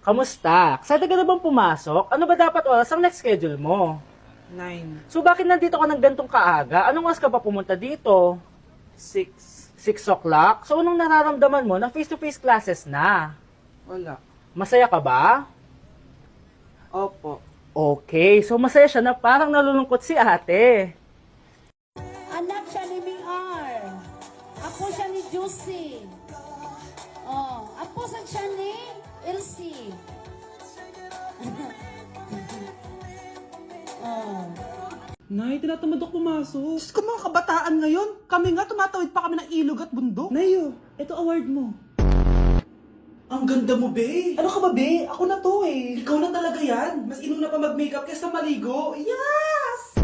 Kamusta? Excited ka na bang pumasok? Ano ba dapat oras ang next schedule mo? 9, So bakit nandito ka ng gantong kaaga? Anong oras ka pa pumunta dito? 6, 6 o'clock? So anong nararamdaman mo na face-to-face classes na? wala. Masaya ka ba? Opo. Okay, so masaya siya na parang nalulungkot si ate. Anak siya ni Miar. Apo siya ni Juicy. Oh, apo siya ni Elsie. Oh. Nay, tinatamad ako pumasok. Diyos ko, mga kabataan ngayon. Kami nga, tumatawid pa kami ng ilog at bundok. Nayo, ito award mo. Ang ganda mo, be. Ano ka ba, be? Ako na to, eh. Ikaw na talaga yan. Mas inuna pa mag-makeup kaysa maligo. Yes!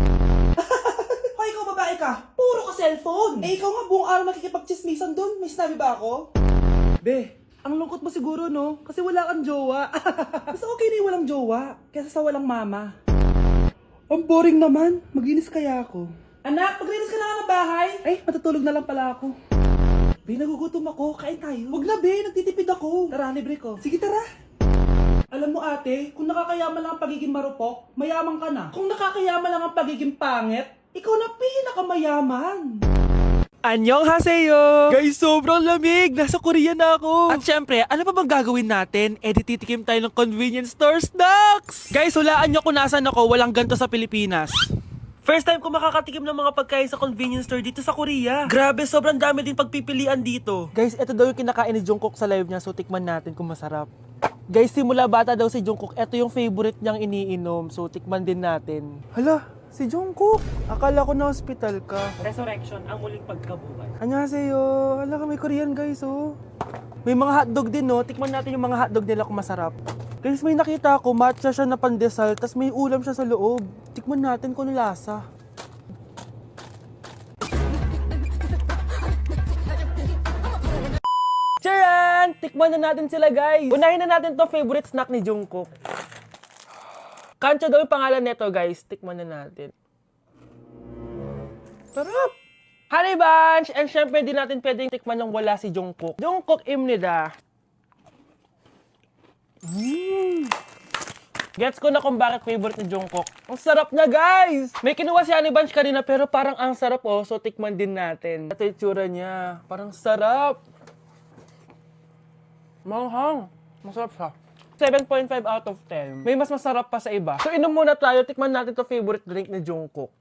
Hoy, ikaw babae ka. Puro ka cellphone. Eh, ikaw nga buong araw nakikipag-chismisan doon. May sinabi ba ako? Be, ang lungkot mo siguro, no? Kasi wala kang jowa. Mas okay na yung walang jowa kaysa sa walang mama. Ang boring naman. Maginis kaya ako. Anak, maglinis ka na nga ng bahay. Ay, matutulog na lang pala ako. Be, nagugutom ako. Kain tayo. Huwag na, be. Nagtitipid ako. Tara, libre ko. Sige, tara. Alam mo, ate, kung nakakayaman lang ang pagiging marupok, mayaman ka na. Kung nakakayaman lang ang pagiging pangit, ikaw na pinakamayaman. Annyeonghaseyo! Guys, sobrang lamig! Nasa Korea na ako! At syempre, ano pa bang gagawin natin? Titikim tayo ng convenience store snacks! Guys, hulaan nyo kung nasan ako, walang ganito sa Pilipinas. First time ko makakatikim ng mga pagkain sa convenience store dito sa Korea. Grabe, sobrang dami din pagpipilian dito. Guys, ito daw yung kinakain ni Jungkook sa live niya, so tikman natin kung masarap. Guys, simula bata daw si Jungkook, ito yung favorite niyang iniinom, so tikman din natin. Hala, si Jungkook! Akala ko na hospital ka. Resurrection, ang muling pagkabuhay. Annyeonghaseyo! Hala ka, may Korean guys, oh. May mga hotdog din, no? Tikman natin yung mga hotdog nila kung masarap. Guys, may nakita ako, matcha siya na pandesal, tas may ulam siya sa loob. Tikman natin kung ano lasa. Charan! Tikman na natin sila, guys. Unahin na natin to favorite snack ni Jungkook. Kancho daw yung pangalan nito, guys. Tikman na natin. Sarap! Honey Bunch! And syempre, di natin pwedeng tikman yung wala si Jungkook. Jungkook imnida. Gets ko na kung bakit favorite ni Jungkook. Ang sarap na, guys! May kinuha si Honey Bunch kanina, pero parang ang sarap, oh. So, tikman din natin. Ito yung tsura niya. Parang sarap. Manghang. Masarap siya. 7.5 out of 10. May mas masarap pa sa iba. So, inom muna tayo. Tikman natin to favorite drink ni Jungkook.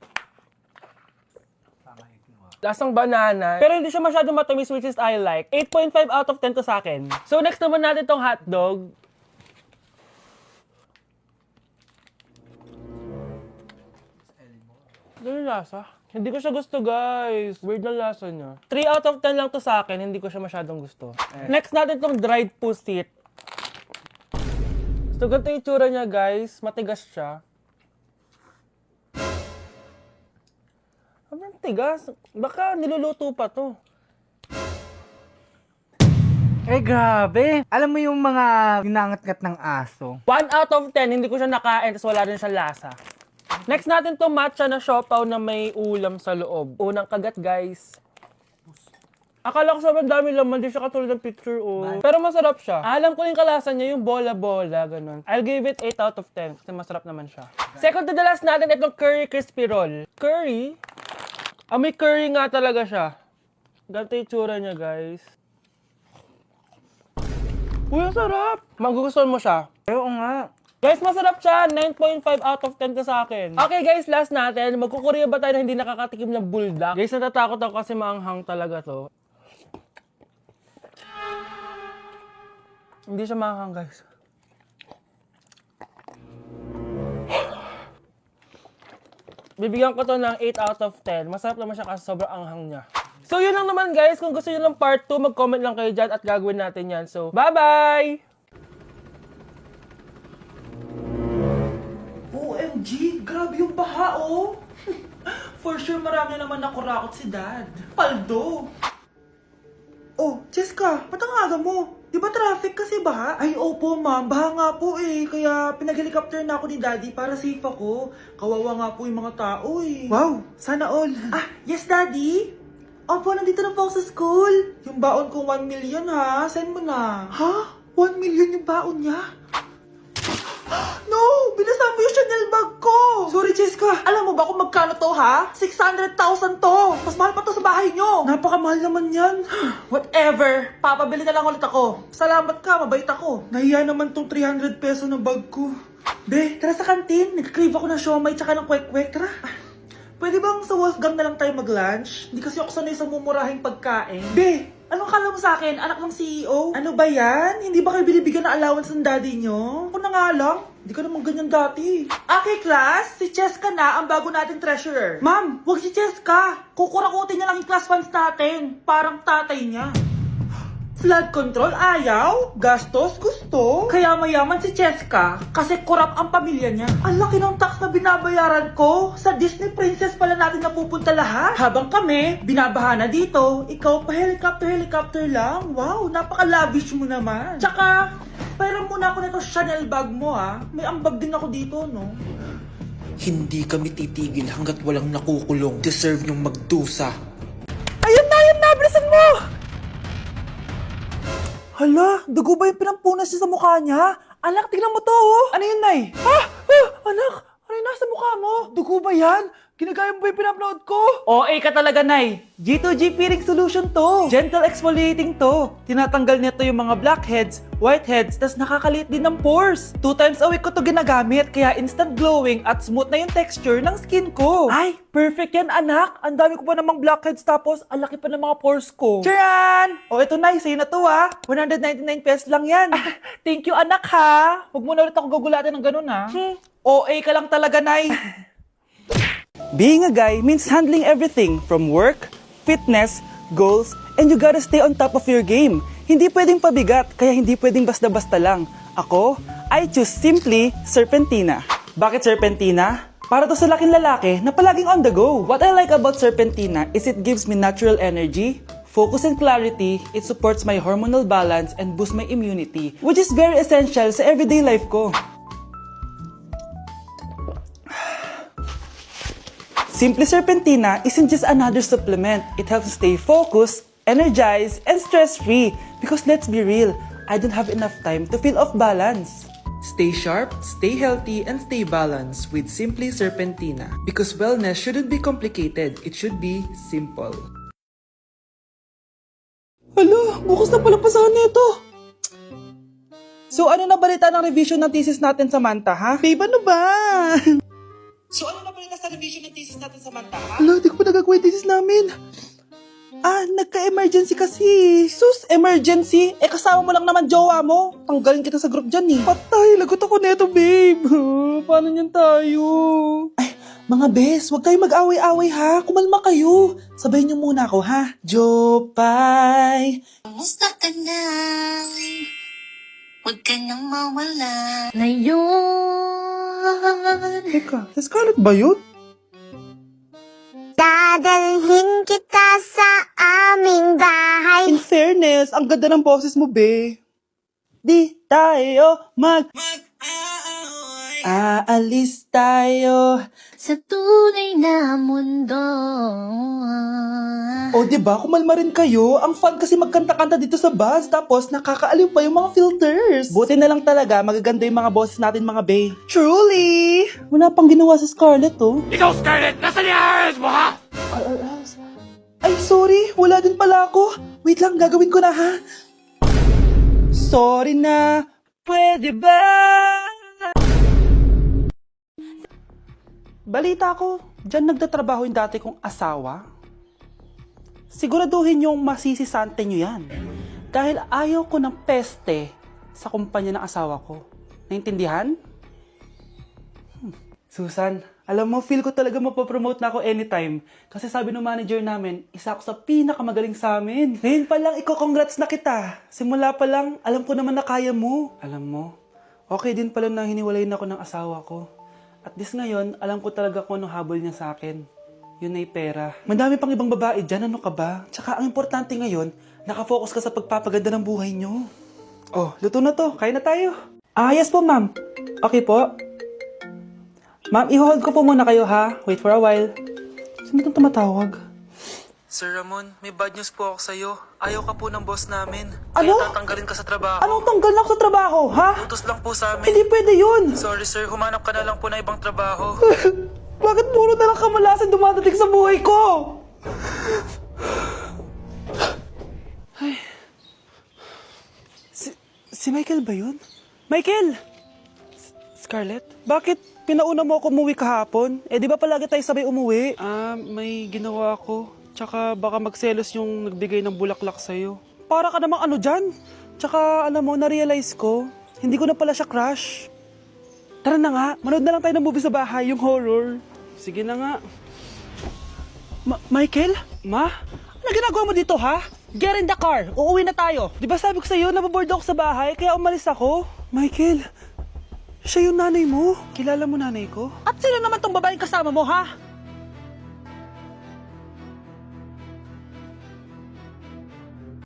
Lasang banana. Pero hindi siya masyadong matamis, which is I like. 8.5 out of 10 to sa akin. So, next naman natin tong hotdog. Ano yung lasa? Hindi ko siya gusto, guys. Weird na lasa niya. 3 out of 10 lang to sa akin. Hindi ko siya masyadong gusto. Next natin tong dried pusit. So, ganito yung itsura niya, guys. Matigas siya. Sobrang tigas. Baka niluluto pa to. Eh, grabe. Alam mo yung mga ginangat-ngat ng aso. 1 out of 10, hindi ko siya nakain, tapos wala rin siyang lasa. Next natin to matcha na siopaw na may ulam sa loob. Unang kagat, guys. Akala ko sobrang dami laman, di siya katulad ng picture, oh. Pero masarap siya. Alam ko yung kalasa niya, yung bola-bola, ganun. I'll give it 8 out of 10, kasi masarap naman siya. Second to the last natin, itong curry crispy roll. Curry? Ah, may curry nga talaga siya. Ganito yung tsura niya, guys. Uy, ang sarap! Magugustuhan mo siya. Oo nga. Guys, masarap siya. 9.5 out of 10 to sa akin. Okay guys, last natin. Magkukorea ba tayo na hindi nakakatikim ng bulldog? Guys, natatakot ako kasi maanghang talaga to. Hindi siya maanghang, guys. Bibigyan ko to ng 8 out of 10. Masarap naman siya kasi sobrang anghang niya. So yun lang naman, guys. Kung gusto nyo ng part 2, mag-comment lang kayo dyan at gagawin natin yan. So, bye-bye! OMG, grabe yung baha, oh. For sure, marami naman nakurakot si Dad. Paldo! Oh, Cheska, ba't ang aga mo? Di ba traffic kasi baha? Ay, opo ma'am, baha nga po eh. Kaya pinag-helicopter na ako ni Daddy para safe ako. Kawawa nga po yung mga tao eh. Wow, sana all. Ah, yes Daddy? Opo, nandito na po ako sa school. Yung baon ko 1 million ha, send mo na. Ha? 1 million yung baon niya? No! Binasa mo yung Chanel bag ko! Sorry, Jessica. Alam mo ba kung magkano to, ha? 600,000 to! Mas mahal pa to sa bahay nyo! Napakamahal naman yan. Whatever. Papabili na lang ulit ako. Salamat ka, mabait ako. Nahiya naman tong 300 peso ng bag ko. Be, tara sa kantin. Nag-crave ako ng siomay tsaka ng kwek-kwek. Tara. Pwede bang sa Wolfgang na lang tayo mag-lunch? Hindi kasi ako sanay sa mumurahing pagkain. Be, anong kala mo sa akin? Anak ng CEO? Ano ba yan? Hindi ba kayo binibigyan ng allowance ng daddy nyo? Ako na nga lang. Hindi ka naman ganyan dati. Okay, class. Si Cheska na ang bago nating treasurer. Ma'am, huwag si Cheska. Kukurakutin niya lang yung class funds natin. Parang tatay niya. Flood control, ayaw. Gastos, gusto. Kaya mayaman si Cheska kasi korap ang pamilya niya. Ang laki ng tax na binabayaran ko. Sa Disney Princess pala natin napupunta lahat. Habang kami, binabaha na dito. Ikaw pa helicopter lang. Wow, napaka-lavish mo naman. Tsaka, pera muna ako nito Chanel bag mo ha. May ambag din ako dito, no? Hindi kami titigil hanggat walang nakukulong. Deserve niyong magdusa. Ayun na, bilisan mo! Hala, dugo ba yung pinampunas niya sa mukha niya? Anak, tignan mo to, oh. Ano yun, Nay? Anak, ano yung nasa mukha mo? Dugo ba yan? Ginagaya mo ba yung pinupload ko? OA ka talaga, Nay. G2G peeling solution to. Gentle exfoliating to. Tinatanggal nito yung mga blackheads, whiteheads, tas nakakaliit din ng pores. 2 times a week ko to ginagamit, kaya instant glowing at smooth na yung texture ng skin ko. Ay, perfect yan, anak. Ang dami ko pa namang blackheads tapos ang laki pa ng mga pores ko. Charan! O, ito, Nay, sa'yo na to, ha. 199 pesos lang yan. Thank you, anak, ha. Huwag mo na ulit ako gugulatin ng ganun, ha. OA ka lang talaga, Nay. Being a guy means handling everything from work, fitness, goals, and you gotta stay on top of your game. Hindi pwedeng pabigat, kaya hindi pwedeng basta-basta lang. Ako, I choose simply Serpentina. Bakit Serpentina? Para to sa laking lalaki na palaging on the go. What I like about Serpentina is it gives me natural energy, focus and clarity, it supports my hormonal balance and boosts my immunity, which is very essential sa everyday life ko. Simply Serpentina isn't just another supplement. It helps stay focused, energized, and stress-free. Because let's be real, I don't have enough time to feel off balance. Stay sharp, stay healthy, and stay balanced with Simply Serpentina. Because wellness shouldn't be complicated, it should be simple. Hala, bukas na palang pasahan nito. So ano na balita ng revision ng thesis natin, Samantha, ha? Babe, ano ba? So ano na balita sa revision ng thesis natin, Samantha, ha? Hala, di ko pa nagagawa yung thesis namin. Nagka-emergency kasi. Sus, emergency? Kasama mo lang naman jowa mo. Tanggalin kita sa group dyan, eh. Patay, lagot ako neto, babe. Paano niyan tayo? Ay, mga bes, huwag tayong mag-away-away, ha? Kumalma kayo. Sabayin niyo muna ako, ha? Jopay. Kumusta ka na? Huwag ka nang mawala. Ngayon. Teka, sa Scarlett ba yun? Dadalhin kita sa aming bahay. In fairness, ang ganda ng boses mo, be. Di tayo aalis tayo. Sa tunay na mundo. O, diba? Kumalma rin kayo. Ang fun kasi magkanta-kanta dito sa bus. Tapos, nakakaaliw pa yung mga filters. Buti na lang talaga, magaganda yung mga boses natin, mga bay. Truly! Wala pang ginawa sa Scarlett, oh. Ikaw, Scarlett! Nasaan yung IRS mo, ha? Ay, sorry. Wala din pala ako. Wait lang, gagawin ko na, ha? Sorry na. Pwede ba? Balita ko, dyan nagtatrabaho yung dati kong asawa. Siguraduhin yung masisisante nyo yan. Dahil ayaw ko ng peste sa kumpanya ng asawa ko. Naintindihan? Susan, alam mo, feel ko talaga mapapromote na ako anytime. Kasi sabi ng manager namin, isa ako sa pinakamagaling sa amin. Ngayon pa lang, congrats na kita. Simula pa lang, alam ko naman na kaya mo. Alam mo, okay din pala na hiniwalayin ako ng asawa ko. At this ngayon, alam ko talaga kung anong habol niya sa akin. Yun ay pera. Madami pang ibang babae dyan, ano ka ba? Tsaka ang importante ngayon, nakafocus ka sa pagpapaganda ng buhay nyo. Oh, luto na to. Kaya na tayo. Yes po, ma'am. Okay po. Ma'am, i-hold ko po muna kayo, ha? Wait for a while. Sino itong tumatawag? Sir Ramon, may bad news po ako sa'yo. Ayaw ka po ng boss namin. Ano? Kaya tatanggalin ka sa trabaho. Anong tanggal na ako sa trabaho, ha? Utos lang po sa amin. Hindi pwede yun. Sorry sir, humanap ka na lang po na ibang trabaho. Bakit puro na lang kamalasan dumadating sa buhay ko? Si Michael ba yun? Michael! Scarlett? Bakit pinauna mo ako umuwi kahapon? Eh di ba palagi tayo sabay umuwi? May ginawa ako. Tsaka baka magselos yung nagbigay ng bulaklak sa'yo. Para ka namang ano dyan? Tsaka alam mo, na-realize ko, hindi ko na pala siya crush. Tara na nga, manood na lang tayo ng movie sa bahay, yung horror. Sige na nga. Michael? Ma? Ano ginagawa mo dito, ha? Get in the car! Uuwi na tayo! Di ba sabi ko sa'yo, nababoard ako sa bahay, kaya umalis ako? Michael, siya yung nanay mo. Kilala mo nanay ko? At sino naman tong babaeng kasama mo, ha?